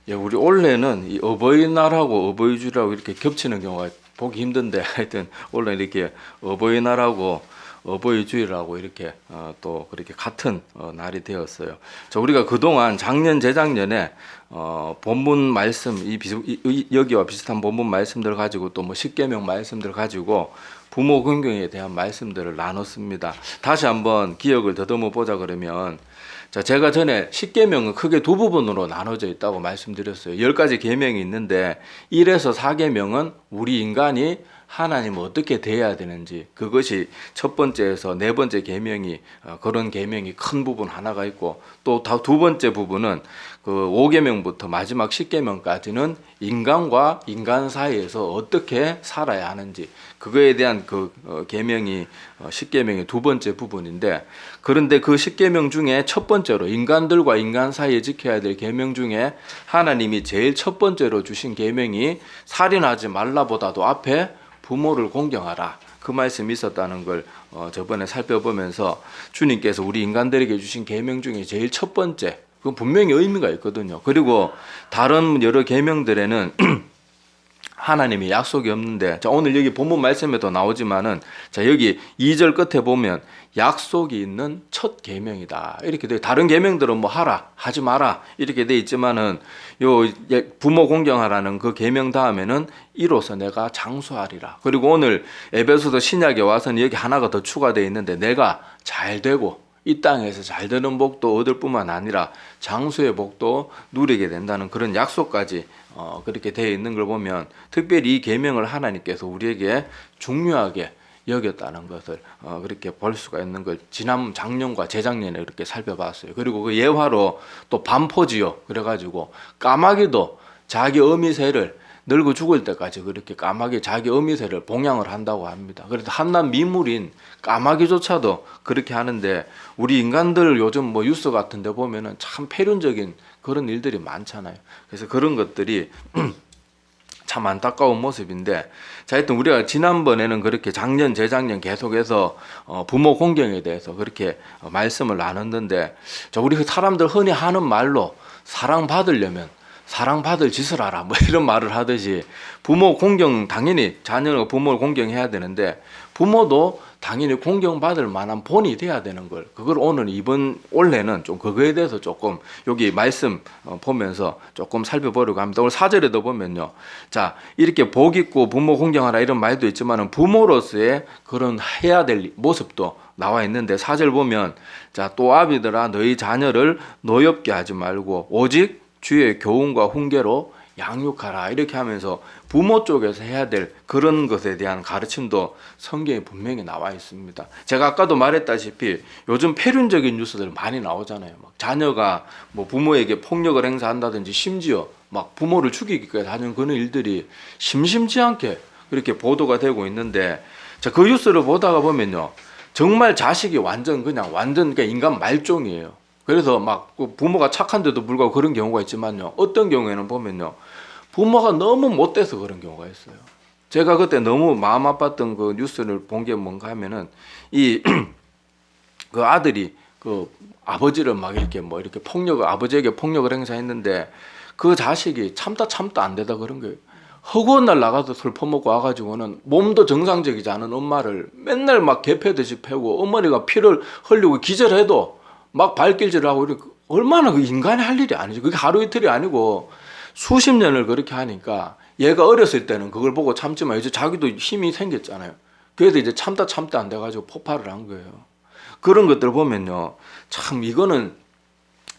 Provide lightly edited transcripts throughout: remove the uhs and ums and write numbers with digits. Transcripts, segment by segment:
예, 우리 올해는 이 어버이날하고 어버이주일하고 이렇게 겹치는 경우가 보기 힘든데 하여튼 올해 이렇게 어버이날하고 어버이주일하고 이렇게 또 그렇게 같은 날이 되었어요. 자, 우리가 그동안 작년 재작년에 본문 말씀 여기와 비슷한 본문 말씀들 가지고 또 뭐 십계명 말씀들 가지고 부모 긍정에 대한 말씀들을 나눴습니다. 다시 한번 기억을 더듬어 보자 그러면 자, 제가 전에 십계명은 크게 두 부분으로 나눠져 있다고 말씀드렸어요. 10가지 계명이 있는데 1에서 4계명은 우리 인간이 하나님 어떻게 대해야 되는지 그것이 첫 번째에서 네 번째 계명이 그런 계명이 큰 부분 하나가 있고 또 두 번째 부분은 그 5계명부터 마지막 10계명까지는 인간과 인간 사이에서 어떻게 살아야 하는지 그거에 대한 그 계명이 10계명의 두 번째 부분인데 그런데 그 10계명 중에 첫 번째로 인간들과 인간 사이에 지켜야 될 계명 중에 하나님이 제일 첫 번째로 주신 계명이 살인하지 말라보다도 앞에 부모를 공경하라 그 말씀이 있었다는 걸 저번에 살펴보면서 주님께서 우리 인간들에게 주신 계명 중에 제일 첫 번째 그건 분명히 의미가 있거든요. 그리고 다른 여러 계명들에는 하나님이 약속이 없는데 자 오늘 여기 본문 말씀에도 나오지만은 자 여기 2절 끝에 보면 약속이 있는 첫 계명이다 이렇게 돼. 다른 계명들은 뭐 하라 하지 마라 이렇게 돼 있지만은 요 부모 공경하라는 그 계명 다음에는 이로써 내가 장수하리라. 그리고 오늘 에베소서 신약에 와서는 여기 하나가 더 추가되어 있는데 내가 잘 되고 이 땅에서 잘 되는 복도 얻을 뿐만 아니라 장수의 복도 누리게 된다는 그런 약속까지 그렇게 되어 있는 걸 보면 특별히 이 계명을 하나님께서 우리에게 중요하게 여겼다는 것을 그렇게 볼 수가 있는 걸 지난 작년과 재작년에 그렇게 살펴봤어요. 그리고 그 예화로 또 반포지요. 그래가지고 까마귀도 자기 어미새를 늙어 죽을 때까지 그렇게 까마귀 자기 어미새를 봉양을 한다고 합니다. 그래서 한낱 미물인 까마귀조차도 그렇게 하는데 우리 인간들 요즘 뭐 뉴스 같은 데 보면은 참 폐륜적인 그런 일들이 많잖아요. 그래서 그런 것들이 참 안타까운 모습인데 자 하여튼 우리가 지난번에는 그렇게 작년 재작년 계속해서 부모 공경에 대해서 그렇게 말씀을 나눴는데 자 우리 사람들 흔히 하는 말로 사랑받으려면 사랑받을 짓을 하라 뭐 이런 말을 하듯이 부모 공경 당연히 자녀가 부모를 공경해야 되는데 부모도 당연히 공경받을 만한 본이 돼야 되는 걸 그걸 오늘 이번 올해는 좀 그거에 대해서 조금 여기 말씀 보면서 조금 살펴보려고 합니다. 오늘 4절에도 보면요. 자 이렇게 복 있고 부모 공경하라 이런 말도 있지만 부모로서의 그런 해야 될 모습도 나와 있는데 4절 보면 자 또 아비들아 너희 자녀를 노엽게 하지 말고 오직 주의 교훈과 훈계로 양육하라 이렇게 하면서 부모 쪽에서 해야 될 그런 것에 대한 가르침도 성경에 분명히 나와 있습니다. 제가 아까도 말했다시피 요즘 폐륜적인 뉴스들 많이 나오잖아요. 막 자녀가 뭐 부모에게 폭력을 행사한다든지 심지어 막 부모를 죽이기까지 하는 그런 일들이 심심치 않게 그렇게 보도가 되고 있는데 자, 그 뉴스를 보다가 보면요. 정말 자식이 완전 그러니까 인간 말종이에요. 그래서 막 부모가 착한데도 불구하고 그런 경우가 있지만요. 어떤 경우에는 보면요. 부모가 너무 못돼서 그런 경우가 있어요. 제가 그때 너무 마음 아팠던 그 뉴스를 본 게 뭔가 하면은 이 그 아들이 그 아버지를 막 이렇게 뭐 이렇게 아버지에게 폭력을 행사했는데 그 자식이 참다 안 되다 그런 거예요. 허구한 날 나가서 술 퍼먹고 와가지고는 몸도 정상적이지 않은 엄마를 맨날 막 개패듯이 패고 어머니가 피를 흘리고 기절해도 막 발길질을 하고 이렇게 얼마나 그 인간이 할 일이 아니죠. 그게 하루 이틀이 아니고 수십 년을 그렇게 하니까 얘가 어렸을 때는 그걸 보고 참지만 이제 자기도 힘이 생겼잖아요. 그래서 이제 참다 안 돼가지고 폭발을 한 거예요. 그런 것들 보면요. 참 이거는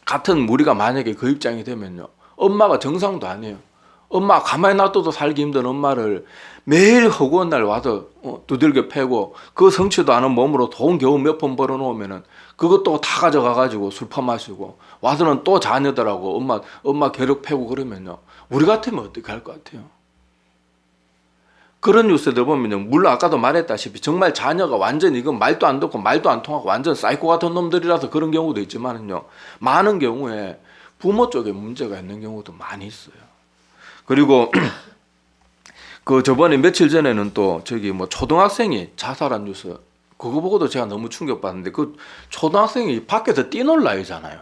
같은 우리가 만약에 그 입장이 되면요. 엄마가 정상도 아니에요. 엄마 가만히 놔둬도 살기 힘든 엄마를 매일 허구한 날 와서 두들겨 패고 그 성취도 않은 몸으로 돈 겨우 몇 번 벌어놓으면은 그것도 다 가져가가지고 술 퍼마시고 와서는 또 자녀들하고 엄마 괴롭히고 그러면요. 우리 같으면 어떻게 할 것 같아요? 그런 뉴스들 보면요. 물론 아까도 말했다시피 정말 자녀가 완전 이건 말도 안 듣고 말도 안 통하고 완전 사이코 같은 놈들이라서 그런 경우도 있지만은요. 많은 경우에 부모 쪽에 문제가 있는 경우도 많이 있어요. 그리고 그 저번에 며칠 전에는 또 저기 뭐 초등학생이 자살한 뉴스 그거 보고도 제가 너무 충격받는데 그 초등학생이 밖에서 뛰놀 나이잖아요.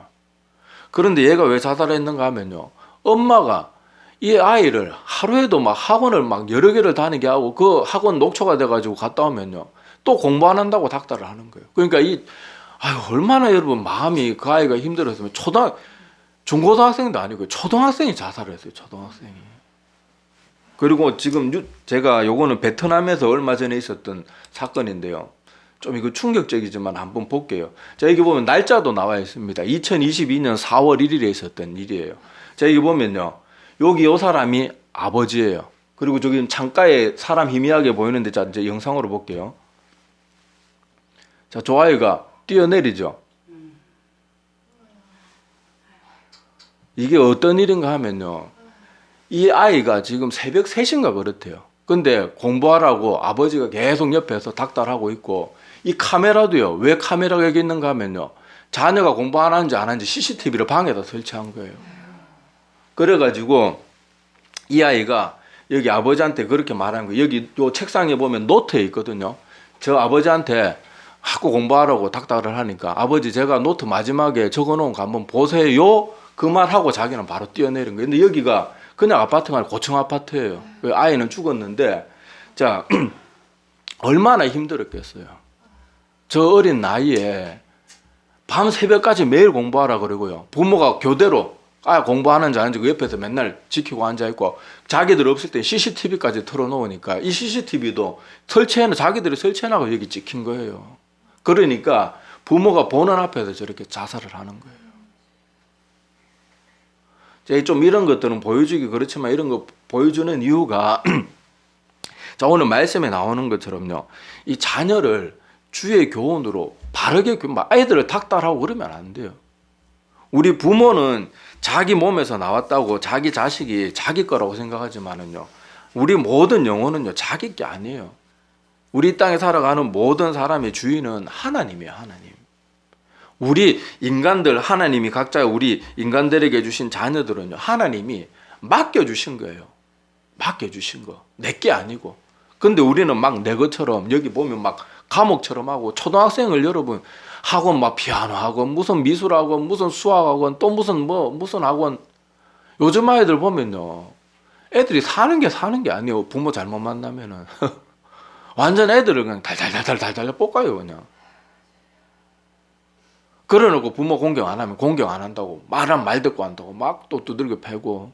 그런데 얘가 왜 자살했는가 하면요. 엄마가 이 아이를 하루에도 막 학원을 막 여러 개를 다니게 하고 그 학원 녹초가 돼가지고 갔다 오면요 또 공부 안 한다고 닥달을 하는 거예요. 그러니까 얼마나 여러분 마음이 그 아이가 힘들었으면 중고등학생도 아니고 초등학생이 자살을 했어요. 초등학생이. 그리고 지금 제가 요거는 베트남에서 얼마 전에 있었던 사건인데요. 좀 이거 충격적이지만 한번 볼게요. 자, 여기 보면 날짜도 나와 있습니다. 2022년 4월 1일에 있었던 일이에요. 자, 여기 보면요. 여기 요 사람이 아버지예요. 그리고 저기 창가에 사람 희미하게 보이는데 자, 이제 영상으로 볼게요. 자, 저 아이가 뛰어내리죠. 이게 어떤 일인가 하면요. 이 아이가 지금 새벽 3시인가 그렇대요. 근데 공부하라고 아버지가 계속 옆에서 닥달하고 있고 이 카메라도요. 왜 카메라가 여기 있는가 하면요. 자녀가 공부 안 하는지 안 하는지 CCTV를 방에다 설치한 거예요. 그래가지고 이 아이가 여기 아버지한테 그렇게 말하는 거예요. 여기 요 책상에 보면 노트에 있거든요. 저 아버지한테 자꾸 공부하라고 닥달을 하니까 아버지 제가 노트 마지막에 적어놓은 거 한번 보세요. 그 말하고 자기는 바로 뛰어내린 거예요. 근데 여기가 그냥 아파트가 아니라 고층 아파트예요. 아이는 죽었는데 자 얼마나 힘들었겠어요. 저 어린 나이에 밤 새벽까지 매일 공부하라 그러고요. 부모가 교대로 공부하는지 아닌지 그 옆에서 맨날 지키고 앉아있고 자기들 없을 때 CCTV까지 틀어놓으니까 이 CCTV도 자기들이 설치해놔서 여기 찍힌 거예요. 그러니까 부모가 보는 앞에서 저렇게 자살을 하는 거예요. 좀 이런 것들은 보여주기 그렇지만 이런 거 보여주는 이유가 자 오늘 말씀에 나오는 것처럼요. 이 자녀를 주의 교훈으로 바르게 아이들을 닥달하고 그러면 안 돼요. 우리 부모는 자기 몸에서 나왔다고 자기 자식이 자기 거라고 생각하지만은요. 우리 모든 영혼은요. 자기 게 아니에요. 우리 땅에 살아가는 모든 사람의 주인은 하나님이에요. 하나님. 우리 인간들 하나님이 각자 우리 인간들에게 주신 자녀들은요. 하나님이 맡겨주신 거예요. 맡겨주신 거. 내 게 아니고. 근데 우리는 막 내 것처럼 여기 보면 막 감옥처럼 하고 초등학생을 여러분 학원 막 피아노 학원 무슨 미술 학원 무슨 수학 학원 또 무슨 학원 요즘 아이들 보면요. 애들이 사는 게 아니에요. 부모 잘못 만나면은 완전 애들을 그냥 달달달달 볶아요 그냥. 그러놓고 부모 공경 안 하면 공경 안 한다고 말하면 말 듣고 한다고 막 또 두들겨 패고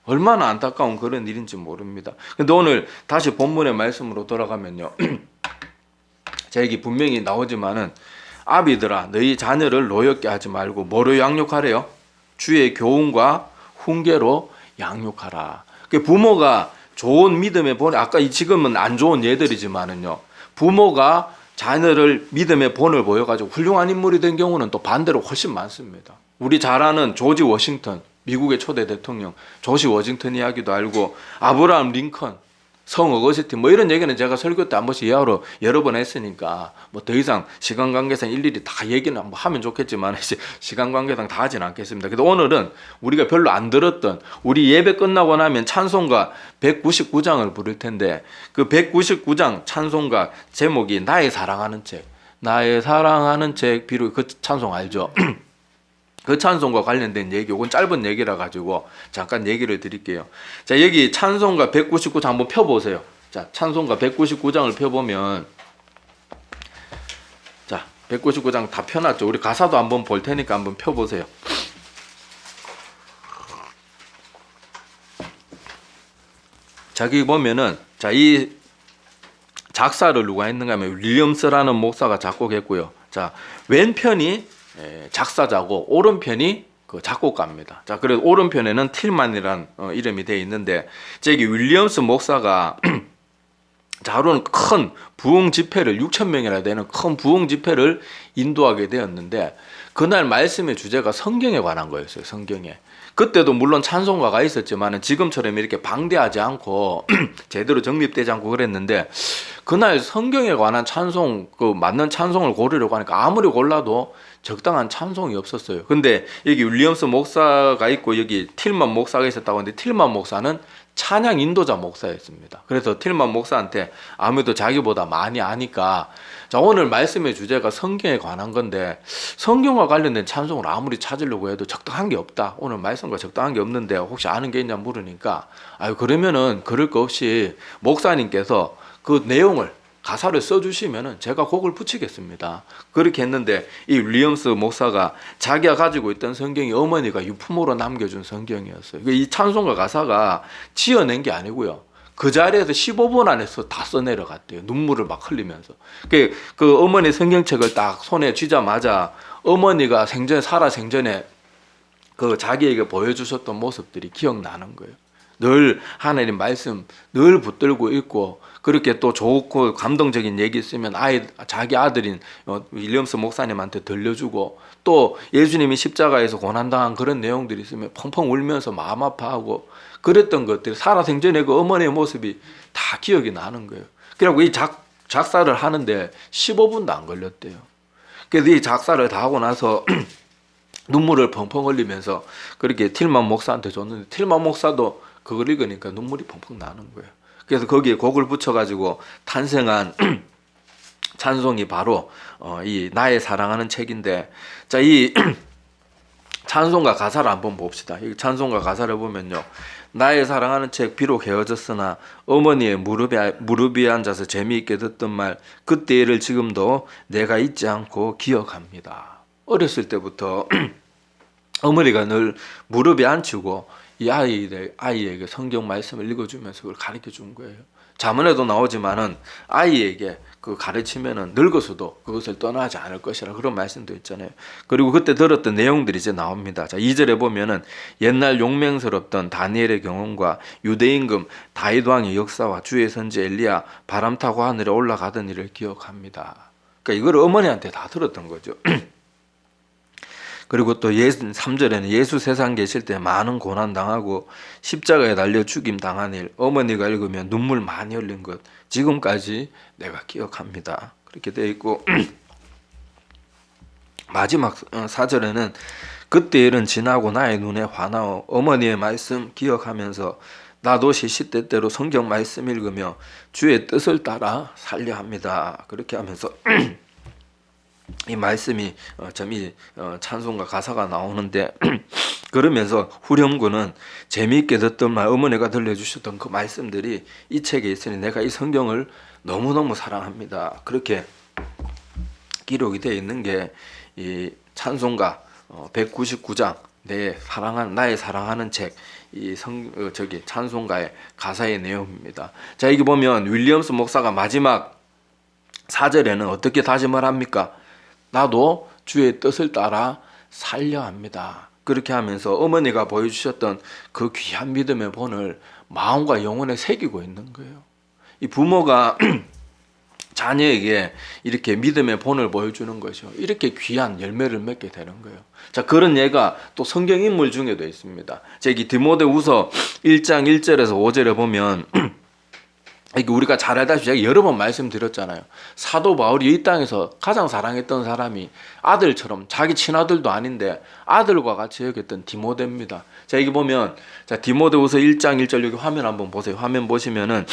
얼마나 안타까운 그런 일인지 모릅니다. 근데 오늘 다시 본문의 말씀으로 돌아가면요. 자 여기 분명히 나오지만은 아비들아 너희 자녀를 노엽게 하지 말고 뭐로 양육하래요? 주의 교훈과 훈계로 양육하라. 부모가 좋은 믿음의 본을 아까 지금은 안 좋은 예들이지만은요. 부모가 자녀를 믿음의 본을 보여가지고 훌륭한 인물이 된 경우는 또 반대로 훨씬 많습니다. 우리 잘 아는 조지 워싱턴 미국의 초대 대통령 조지 워싱턴 이야기도 알고 아브라함 링컨 성 어거스틴 이런 얘기는 제가 설교 때 한 번씩 이야기로 여러 번 했으니까 더 이상 시간 관계상 일일이 다 얘기는 한번 하면 좋겠지만 시간 관계상 다 하진 않겠습니다. 그래서 오늘은 우리가 별로 안 들었던 우리 예배 끝나고 나면 찬송가 199장을 부를 텐데 그 199장 찬송가 제목이 나의 사랑하는 책 나의 사랑하는 책 비록 그 찬송 알죠? 그 찬송과 관련된 얘기, 이건 짧은 얘기라 가지고 잠깐 얘기를 드릴게요. 자, 여기 찬송가 199장 한번 펴보세요. 자, 찬송가 199장을 펴보면, 자, 199장 다 펴놨죠. 우리 가사도 한번 볼 테니까 한번 펴보세요. 자, 여기 보면은, 자, 이 작사를 누가 했는가 하면 윌리엄스라는 목사가 작곡했고요. 자, 왼편이 작사자고 오른편이 그 작곡가입니다. 자, 그래서 오른편에는 틸만이라는 이름이 되어 있는데 저기 윌리엄스 목사가 자로는 큰 부흥 집회를 6,000명이나 되는 큰 부흥 집회를 인도하게 되었는데 그날 말씀의 주제가 성경에 관한 거였어요. 성경에. 그때도 물론 찬송가가 있었지만 지금처럼 이렇게 방대하지 않고 제대로 정립되지 않고 그랬는데 그날 성경에 관한 찬송, 그 맞는 찬송을 고르려고 하니까 아무리 골라도 적당한 찬송이 없었어요. 근데 여기 윌리엄스 목사가 있고 여기 틸만 목사가 있었다고 하는데 틸만 목사는 찬양 인도자 목사였습니다. 그래서 틸만 목사한테 아무래도 자기보다 많이 아니까, 자, 오늘 말씀의 주제가 성경에 관한 건데 성경과 관련된 찬송을 아무리 찾으려고 해도 적당한 게 없다. 오늘 말씀과 적당한 게 없는데 혹시 아는 게 있냐 물으니까, 아유, 그러면은 그럴 거 없이 목사님께서 그 내용을 가사를 써주시면은 제가 곡을 붙이겠습니다. 그렇게 했는데 이 윌리엄스 목사가 자기가 가지고 있던 성경이 어머니가 유품으로 남겨준 성경이었어요. 이 찬송가 가사가 지어낸 게 아니고요. 그 자리에서 15분 안에서 다 써내려갔대요. 눈물을 막 흘리면서. 그 어머니 성경책을 딱 손에 쥐자마자 어머니가 살아 생전에 그 자기에게 보여주셨던 모습들이 기억나는 거예요. 늘 하나님 말씀 늘 붙들고 있고, 그렇게 또 좋고 감동적인 얘기 있으면 자기 아들인 윌리엄스 목사님한테 들려주고, 또 예수님이 십자가에서 고난당한 그런 내용들이 있으면 펑펑 울면서 마음 아파하고 그랬던 것들이 살아생전에 그 어머니의 모습이 다 기억이 나는 거예요. 그리고 이 작사를 하는데 15분도 안 걸렸대요. 그래서 이 작사를 다 하고 나서 눈물을 펑펑 흘리면서 그렇게 틸만 목사한테 줬는데 틸만 목사도 그걸 읽으니까 눈물이 펑펑 나는 거예요. 그래서 거기에 곡을 붙여가지고 탄생한 찬송이 바로 이 나의 사랑하는 책인데, 자, 이 찬송가 가사를 한번 봅시다. 이 찬송가 가사를 보면요, 나의 사랑하는 책 비록 헤어졌으나 어머니의 무릎 위에 앉아서 재미있게 듣던 말 그때 일을 지금도 내가 잊지 않고 기억합니다. 어렸을 때부터 어머니가 늘 무릎에 앉히고 이 아이에게 성경 말씀을 읽어주면서 그걸 가르쳐 준 거예요. 자문에도 나오지만은 아이에게 그 가르치면은 늙어서도 그것을 떠나지 않을 것이라 그런 말씀도 있잖아요. 그리고 그때 들었던 내용들이 이제 나옵니다. 자, 2절에 보면은 옛날 용맹스럽던 다니엘의 경험과 유대임금 다윗 왕의 역사와 주의 선지 엘리야 바람 타고 하늘에 올라가던 일을 기억합니다. 그러니까 이걸 어머니한테 다 들었던 거죠. 그리고 또 3절에는 예수 세상 계실 때 많은 고난 당하고 십자가에 달려 죽임 당한 일, 어머니가 읽으면 눈물 많이 흘린 것 지금까지 내가 기억합니다. 그렇게 되어 있고 마지막 4절에는 그때 일은 지나고 나의 눈에 화나어 어머니의 말씀 기억하면서 나도 시시때때로 성경 말씀 읽으며 주의 뜻을 따라 살려 합니다. 그렇게 하면서 이 말씀이 찬송가 가사가 나오는데 그러면서 후렴구는 재미있게 듣던 말 어머니가 들려주셨던 그 말씀들이 이 책에 있으니 내가 이 성경을 너무너무 사랑합니다. 그렇게 기록이 되어 있는 게 이 찬송가 199장 나의 사랑하는 책 이 찬송가의 가사의 내용입니다. 자, 여기 보면 윌리엄스 목사가 마지막 4절에는 어떻게 다짐을 합니까? 나도 주의 뜻을 따라 살려 합니다. 그렇게 하면서 어머니가 보여주셨던 그 귀한 믿음의 본을 마음과 영혼에 새기고 있는 거예요. 이 부모가 자녀에게 이렇게 믿음의 본을 보여주는 것이요, 이렇게 귀한 열매를 맺게 되는 거예요. 자, 그런 예가 또 성경 인물 중에도 있습니다. 여기 디모데후서 1장 1절에서 5절에 보면 우리가 잘 알다시피 제가 여러 번 말씀드렸잖아요. 사도 바울이 이 땅에서 가장 사랑했던 사람이 아들처럼, 자기 친아들도 아닌데 아들과 같이 여겼던 디모데입니다. 자, 여기 보면 디모데후서 1장 1절 여기 화면 한번 보세요. 화면 보시면은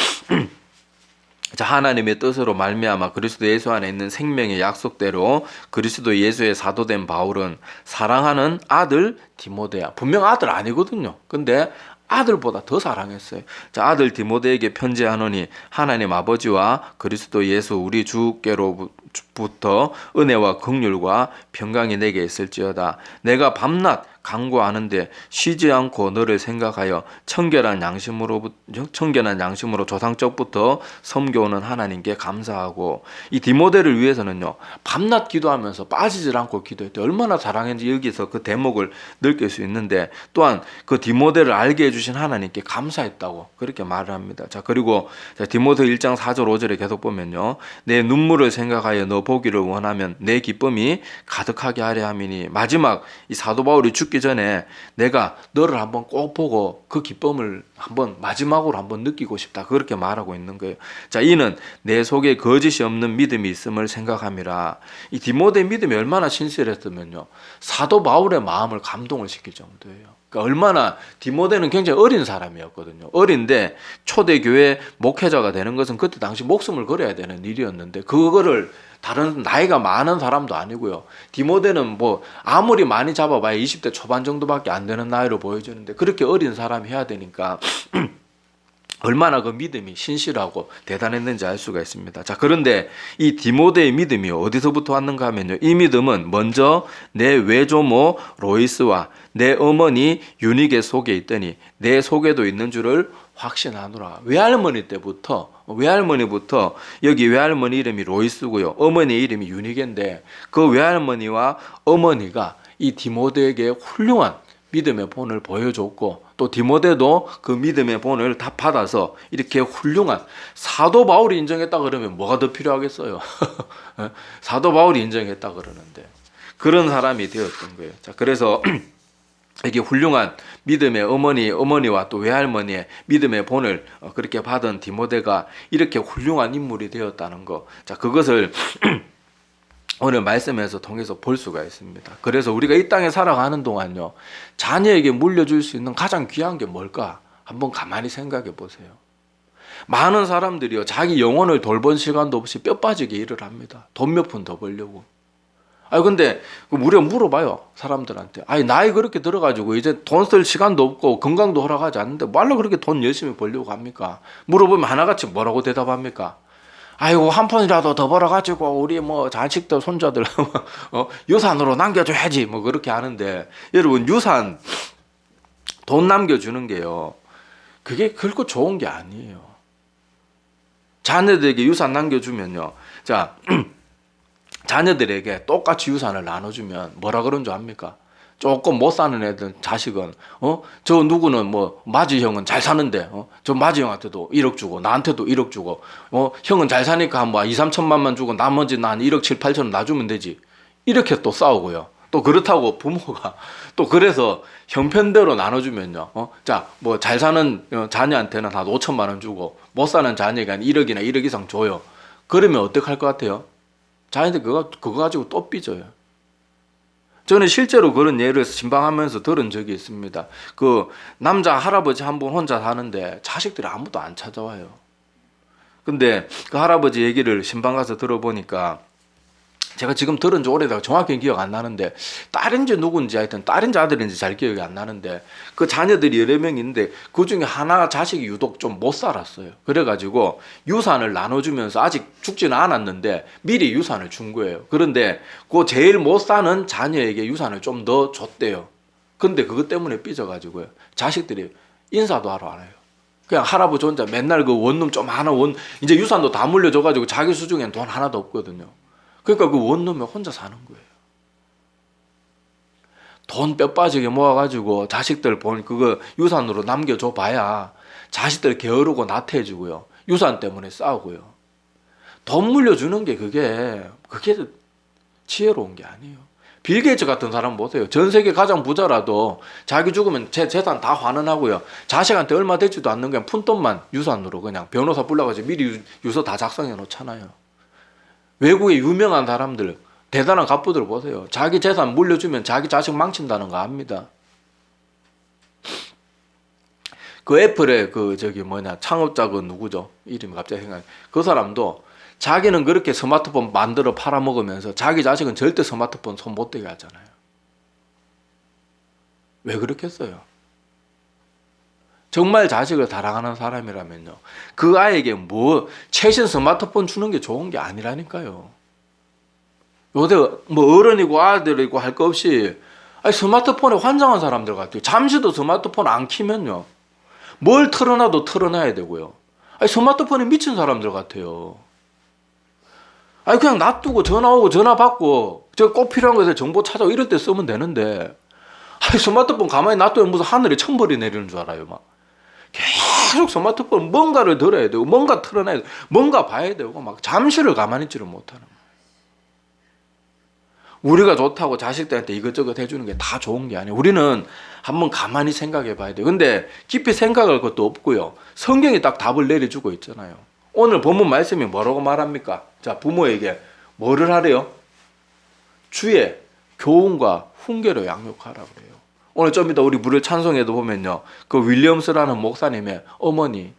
자, 하나님의 뜻으로 말미암아 그리스도 예수 안에 있는 생명의 약속대로 그리스도 예수의 사도된 바울은 사랑하는 아들 디모데야. 분명 아들 아니거든요. 근데 아들보다 더 사랑했어요. 자, 아들 디모데에게 편지하노니 하나님 아버지와 그리스도 예수 우리 주께로부터 은혜와 긍휼과 평강이 내게 있을지어다. 내가 밤낮 간구하는데 쉬지 않고 너를 생각하여 청결한 양심으로 조상적부터 섬겨오는 하나님께 감사하고, 이 디모데를 위해서는요 밤낮 기도하면서 빠지질 않고 기도했대. 얼마나 사랑했는지 여기서 그 대목을 느낄 수 있는데, 또한 그 디모데를 알게 해주신 하나님께 감사했다고 그렇게 말을 합니다. 자, 그리고 디모데 1장 4절 5절에 계속 보면요, 내 눈물을 생각하여 너 보기를 원하면 내 기쁨이 가득하게 하려 함이니. 마지막 이 사도 바울이 죽기 전에 내가 너를 한번 꼭 보고 그 기쁨을 한번 마지막으로 한번 느끼고 싶다, 그렇게 말하고 있는 거예요. 자, 이는 내 속에 거짓이 없는 믿음이 있음을 생각함이라. 이 디모데 믿음이 얼마나 신실했으면요, 사도 바울의 마음을 감동을 시킬 정도예요. 그러니까 얼마나, 디모데는 굉장히 어린 사람이었거든요. 어린데 초대교회 목회자가 되는 것은 그때 당시 목숨을 걸어야 되는 일이었는데, 그거를 다른 나이가 많은 사람도 아니고요. 디모데는 뭐 아무리 많이 잡아봐야 20대 초반 정도밖에 안 되는 나이로 보여지는데, 그렇게 어린 사람이 해야 되니까 얼마나 그 믿음이 신실하고 대단했는지 알 수가 있습니다. 자, 그런데 이 디모데의 믿음이 어디서부터 왔는가 하면요, 이 믿음은 먼저 내 외조모 로이스와 내 어머니 유니게 속에 있더니 내 속에도 있는 줄을 확신하노라. 외할머니부터 여기 외할머니 이름이 로이스고요, 어머니 이름이 유니게인데, 그 외할머니와 어머니가 이 디모데에게 훌륭한 믿음의 본을 보여줬고, 또 디모데도 그 믿음의 본을 다 받아서 이렇게 훌륭한, 사도 바울이 인정했다 그러면 뭐가 더 필요하겠어요? 사도 바울이 인정했다 그러는데 그런 사람이 되었던 거예요. 자, 그래서 이게 훌륭한 믿음의 어머니와 또 외할머니의 믿음의 본을 그렇게 받은 디모데가 이렇게 훌륭한 인물이 되었다는 거, 자, 그것을 오늘 말씀에서 통해서 볼 수가 있습니다. 그래서 우리가 이 땅에 살아가는 동안요, 자녀에게 물려줄 수 있는 가장 귀한 게 뭘까? 한번 가만히 생각해 보세요. 많은 사람들이요, 자기 영혼을 돌본 시간도 없이 뼈 빠지게 일을 합니다. 돈 몇 푼 더 벌려고. 근데 우리가 물어봐요, 사람들한테. 나이 그렇게 들어가지고 이제 돈 쓸 시간도 없고 건강도 허락하지 않는데 말로 그렇게 돈 열심히 벌려고 합니까? 물어보면 하나같이 뭐라고 대답합니까? 아이고, 한 푼이라도 더 벌어가지고 우리 뭐 자식들 손자들 유산으로 남겨줘야지, 뭐 그렇게 하는데, 여러분, 유산 돈 남겨주는 게요, 그게 결코 좋은 게 아니에요. 자녀들에게 유산 남겨주면요, 자, 자녀들에게 똑같이 유산을 나눠주면 뭐라 그런 줄 압니까? 조금 못 사는 애들 자식은 저 누구는 뭐 마지 형은 잘 사는데 저 마지 형한테도 1억 주고 나한테도 1억 주고 형은 잘 사니까 한 뭐 2, 3천만만 주고 나머지 난 1억 7, 8천원 놔주면 되지, 이렇게 또 싸우고요. 또 그렇다고 부모가 또 그래서 형편대로 나눠주면요, 자, 뭐 잘 사는 자녀한테는 한 5천만 원 주고 못 사는 자녀가 1억이나 1억 이상 줘요. 그러면 어떡할 것 같아요? 자녀들 그거 가지고 또 삐져요. 저는 실제로 그런 예를 신방하면서 들은 적이 있습니다. 그 남자 할아버지 한 분 혼자 사는데 자식들이 아무도 안 찾아와요. 근데 그 할아버지 얘기를 신방 가서 들어보니까, 제가 지금 들은 지 오래돼서 정확히 기억 안 나는데, 딸인지 누군지 하여튼 딸인지 아들인지 잘 기억이 안 나는데, 그 자녀들이 여러 명 있는데 그 중에 하나 자식이 유독 좀 못 살았어요. 그래가지고 유산을 나눠주면서, 아직 죽지는 않았는데 미리 유산을 준 거예요. 그런데 그 제일 못 사는 자녀에게 유산을 좀 더 줬대요. 근데 그것 때문에 삐져가지고요, 자식들이 인사도 하러 안 해요. 그냥 할아버지 혼자 맨날 그 원룸 좀 하나 이제 유산도 다 물려줘가지고 자기 수중엔 돈 하나도 없거든요. 그러니까 그 원룸에 혼자 사는 거예요. 돈 뼈 빠지게 모아가지고 자식들 그거 유산으로 남겨줘 봐야 자식들 게으르고 나태해지고요, 유산 때문에 싸우고요. 돈 물려주는 게 그게 지혜로운 게 아니에요. 빌 게이츠 같은 사람 보세요. 전 세계 가장 부자라도 자기 죽으면 제 재산 다 환원하고요, 자식한테 얼마 되지도 않는 그냥 푼돈만 유산으로 그냥 변호사 불러가지고 미리 유서 다 작성해 놓잖아요. 외국의 유명한 사람들, 대단한 갑부들 보세요. 자기 재산 물려주면 자기 자식 망친다는 거 압니다. 그 애플의 창업자 누구죠? 이름이 갑자기 생각나요. 그 사람도 자기는 그렇게 스마트폰 만들어 팔아먹으면서 자기 자식은 절대 스마트폰 손 못 대게 하잖아요. 왜 그렇게 했어요? 정말 자식을 사랑하는 사람이라면요, 그 아이에게 최신 스마트폰 주는 게 좋은 게 아니라니까요. 요새 뭐 어른이고 아들이고 할 거 없이 스마트폰에 환장한 사람들 같아요. 잠시도 스마트폰 안 키면요, 뭘 틀어놔도 틀어놔야 되고요. 스마트폰에 미친 사람들 같아요. 그냥 놔두고 전화 오고 전화 받고 저 꼭 필요한 것에 정보 찾아오고 이럴 때 쓰면 되는데, 스마트폰 가만히 놔두면 무슨 하늘에 천벌이 내리는 줄 알아요. 막 계속 스마트폰 뭔가를 들어야 되고 뭔가 틀어놔야 되고 뭔가 봐야 되고 막 잠시를 가만히 있지를 못하는 거예요. 우리가 좋다고 자식들한테 이것저것 해주는 게 다 좋은 게 아니에요. 우리는 한번 가만히 생각해 봐야 돼요. 근데 깊이 생각할 것도 없고요. 성경이 딱 답을 내려주고 있잖아요. 오늘 본문 말씀이 뭐라고 말합니까? 자, 부모에게 뭐를 하래요? 주의 교훈과 훈계로 양육하라 그래요. 오늘 좀 이따 우리 무료 찬송에도 보면요, 그 윌리엄스라는 목사님의 어머니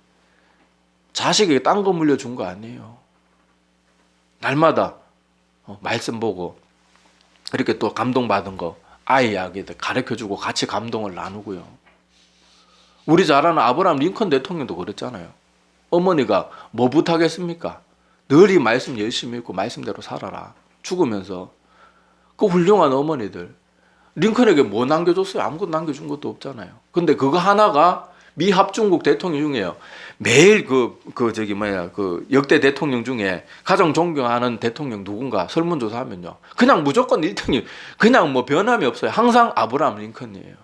자식에게 딴 거 물려준 거 아니에요. 날마다 말씀 보고 이렇게 또 감동받은 거 아이에게 가르쳐주고 같이 감동을 나누고요. 우리 잘 아는 아브라함 링컨 대통령도 그랬잖아요. 어머니가 뭐 부탁했습니까? 늘 이 말씀 열심히 읽고 말씀대로 살아라. 죽으면서. 그 훌륭한 어머니들. 링컨에게 뭐 남겨줬어요? 아무것도 남겨준 것도 없잖아요. 근데 그거 하나가 미 합중국 대통령 중에요. 매일 그 역대 대통령 중에 가장 존경하는 대통령 누군가 설문조사하면요. 그냥 무조건 1등이 그냥 뭐 변함이 없어요. 항상 아브라함 링컨이에요.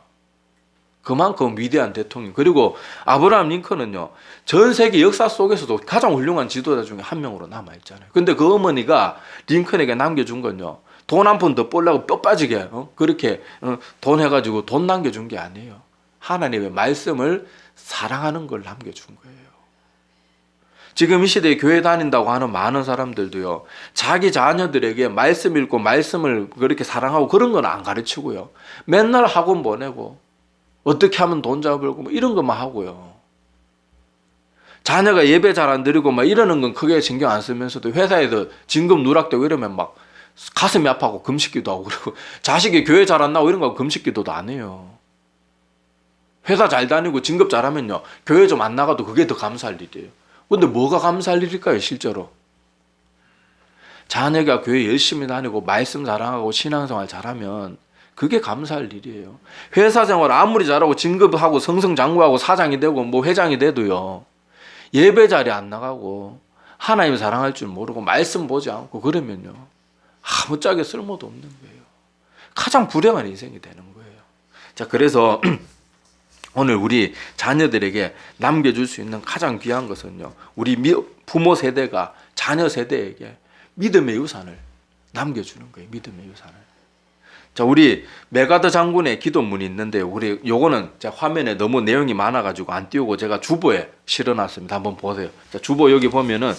그만큼 위대한 대통령. 그리고 아브라함 링컨은요, 전 세계 역사 속에서도 가장 훌륭한 지도자 중에 한 명으로 남아있잖아요. 근데 그 어머니가 링컨에게 남겨준 건요, 돈 한 푼 더 벌려고 뼈 빠지게 그렇게 돈 해가지고 돈 남겨준 게 아니에요. 하나님의 말씀을 사랑하는 걸 남겨준 거예요. 지금 이 시대에 교회 다닌다고 하는 많은 사람들도요, 자기 자녀들에게 말씀 읽고 말씀을 그렇게 사랑하고 그런 건 안 가르치고요, 맨날 학원 보내고 어떻게 하면 돈 잘 벌고 뭐 이런 것만 하고요. 자녀가 예배 잘 안 드리고 막 이러는 건 크게 신경 안 쓰면서도 회사에서 진급 누락되고 이러면 막 가슴이 아파하고 금식기도 하고, 그리고 자식이 교회 잘 안 나오고 이런 거 금식기도도 안 해요. 회사 잘 다니고 진급 잘하면요, 교회 좀 안 나가도 그게 더 감사할 일이에요. 근데 뭐가 감사할 일일까요, 실제로? 자녀가 교회 열심히 다니고 말씀 자랑하고 신앙생활 잘하면 그게 감사할 일이에요. 회사 생활 아무리 잘하고 진급하고 승승장구하고 사장이 되고 뭐 회장이 돼도요, 예배 자리에 안 나가고 하나님 사랑할 줄 모르고 말씀 보지 않고 그러면요, 아무짝에 쓸모도 없는 거예요. 가장 불행한 인생이 되는 거예요. 자, 그래서 오늘 우리 자녀들에게 남겨줄 수 있는 가장 귀한 것은요, 우리 부모 세대가 자녀 세대에게 믿음의 유산을 남겨주는 거예요. 믿음의 유산을. 자, 우리 메가더 장군의 기도문이 있는데, 우리 요거는 화면에 너무 내용이 많아가지고 안 띄우고 제가 주보에 실어놨습니다. 한번 보세요. 자, 주보 여기 보면은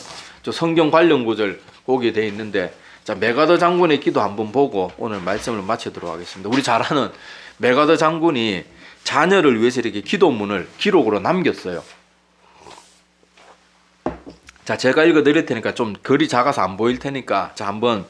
저 성경 관련 구절 거기에 돼 있는데, 자, 메가더 장군의 기도 한번 보고 오늘 말씀을 마치도록 하겠습니다. 우리 잘 아는 메가더 장군이 자녀를 위해서 이렇게 기도문을 기록으로 남겼어요. 자, 제가 읽어 드릴 테니까 좀 글이 작아서 안 보일 테니까, 자, 한번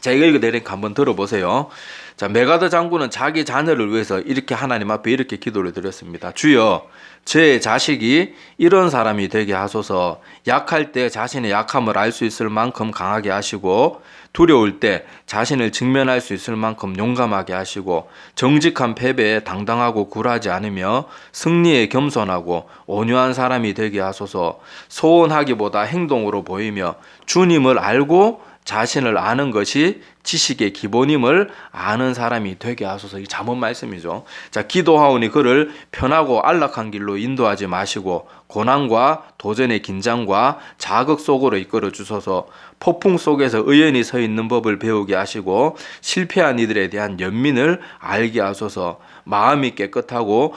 제가 읽어 드리니까 한번 들어보세요. 자, 메가더 장군은 자기 자녀를 위해서 이렇게 하나님 앞에 이렇게 기도를 드렸습니다. 주여, 제 자식이 이런 사람이 되게 하소서. 약할 때 자신의 약함을 알 수 있을 만큼 강하게 하시고, 두려울 때 자신을 직면할 수 있을 만큼 용감하게 하시고, 정직한 패배에 당당하고 굴하지 않으며 승리에 겸손하고 온유한 사람이 되게 하소서. 소원하기보다 행동으로 보이며 주님을 알고 자신을 아는 것이 지식의 기본임을 아는 사람이 되게 하소서. 이 잠언 말씀이죠. 자, 기도하오니 그를 편하고 안락한 길로 인도하지 마시고 고난과 도전의 긴장과 자극 속으로 이끌어 주소서. 폭풍 속에서 의연히 서 있는 법을 배우게 하시고 실패한 이들에 대한 연민을 알게 하소서. 마음이 깨끗하고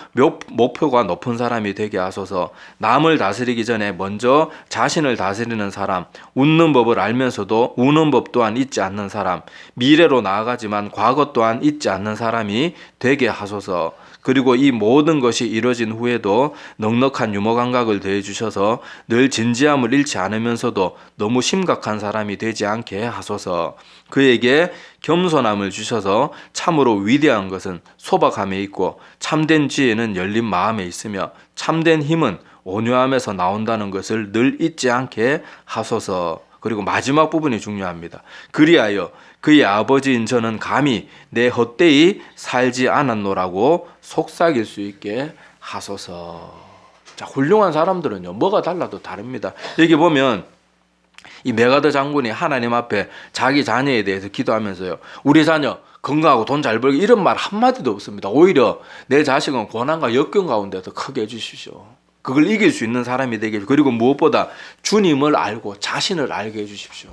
목표가 높은 사람이 되게 하소서. 남을 다스리기 전에 먼저 자신을 다스리는 사람, 웃는 법을 알면서도 우는 법 또한 잊지 않는 사람, 미래로 나아가지만 과거 또한 잊지 않는 사람이 되게 하소서. 그리고 이 모든 것이 이루어진 후에도 넉넉한 유머 감각을 더해 주셔서 늘 진지함을 잃지 않으면서도 너무 심각한 사람이 되지 않게 하소서. 그에게 겸손함을 주셔서 참으로 위대한 것은 소박함에 있고 참된 지혜는 열린 마음에 있으며 참된 힘은 온유함에서 나온다는 것을 늘 잊지 않게 하소서. 그리고 마지막 부분이 중요합니다. 그리하여 그의 아버지인 저는 감히 내 헛되이 살지 않았노라고 속삭일 수 있게 하소서. 자, 훌륭한 사람들은요, 뭐가 달라도 다릅니다. 여기 보면 이 메가더 장군이 하나님 앞에 자기 자녀에 대해서 기도하면서요, 우리 자녀 건강하고 돈 잘 벌기 이런 말 한마디도 없습니다. 오히려 내 자식은 고난과 역경 가운데서 크게 해주십시오. 그걸 이길 수 있는 사람이 되게 해주십시오. 그리고 무엇보다 주님을 알고 자신을 알게 해주십시오.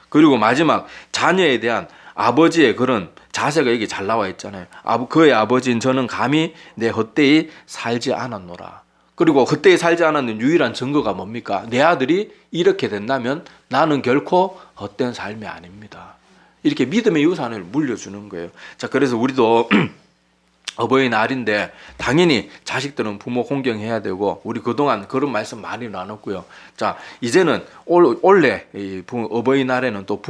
그리고 마지막 자녀에 대한 아버지의 그런 자세가 여기 잘 나와 있잖아요. 그의 아버지인 저는 감히 내 헛되이 살지 않았노라. 그리고 헛되이 살지 않았는 유일한 증거가 뭡니까? 내 아들이 이렇게 된다면 나는 결코 헛된 삶이 아닙니다. 이렇게 믿음의 유산을 물려주는 거예요. 자, 그래서 우리도 어버이날인데 당연히 자식들은 부모 공경해야 되고, 우리 그동안 그런 말씀 많이 나눴고요. 자, 이제는 올해 어버이날에는 또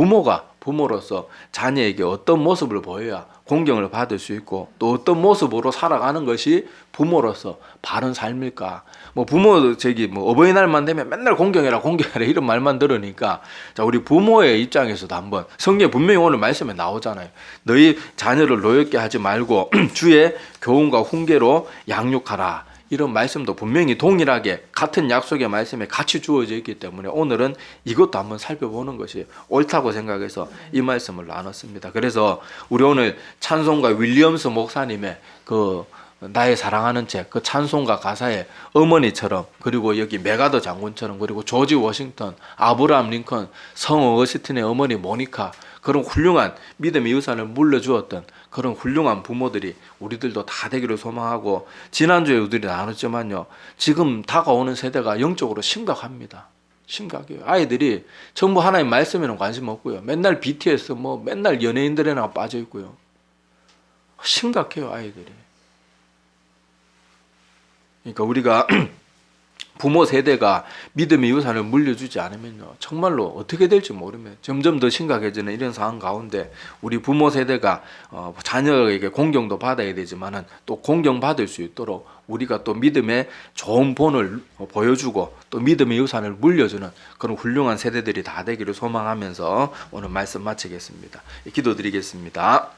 부모로서 자녀에게 어떤 모습을 보여야 공경을 받을 수 있고, 또 어떤 모습으로 살아가는 것이 부모로서 바른 삶일까? 어버이날만 되면 맨날 공경해라 이런 말만 들으니까, 자, 우리 부모의 입장에서도 한번, 성경에 분명히 오늘 말씀에 나오잖아요. 너희 자녀를 노엽게 하지 말고 주의 교훈과 훈계로 양육하라. 이런 말씀도 분명히 동일하게 같은 약속의 말씀에 같이 주어져 있기 때문에 오늘은 이것도 한번 살펴보는 것이 옳다고 생각해서 이 말씀을 나눴습니다. 그래서 우리 오늘 찬송가 윌리엄스 목사님의 그 나의 사랑하는 책, 그 찬송가 가사에 어머니처럼, 그리고 여기 메가더 장군처럼, 그리고 조지 워싱턴, 아브라함 링컨, 성 어거스틴의 어머니 모니카, 그런 훌륭한 믿음의 유산을 물려주었던 그런 훌륭한 부모들이 우리들도 다 되기를 소망하고, 지난주에 우리들이 나눴지만요, 지금 다가오는 세대가 영적으로 심각합니다. 심각해요. 아이들이 전부 하나님 말씀에는 관심 없고요, 맨날 BTS 맨날 연예인들에나 빠져 있고요. 심각해요, 아이들이. 그러니까 우리가 부모 세대가 믿음의 유산을 물려주지 않으면요, 정말로 어떻게 될지 모르면 점점 더 심각해지는 이런 상황 가운데, 우리 부모 세대가 자녀에게 공경도 받아야 되지만은 또 공경받을 수 있도록 우리가 또 믿음의 좋은 본을 보여주고 또 믿음의 유산을 물려주는 그런 훌륭한 세대들이 다 되기를 소망하면서 오늘 말씀 마치겠습니다. 기도드리겠습니다.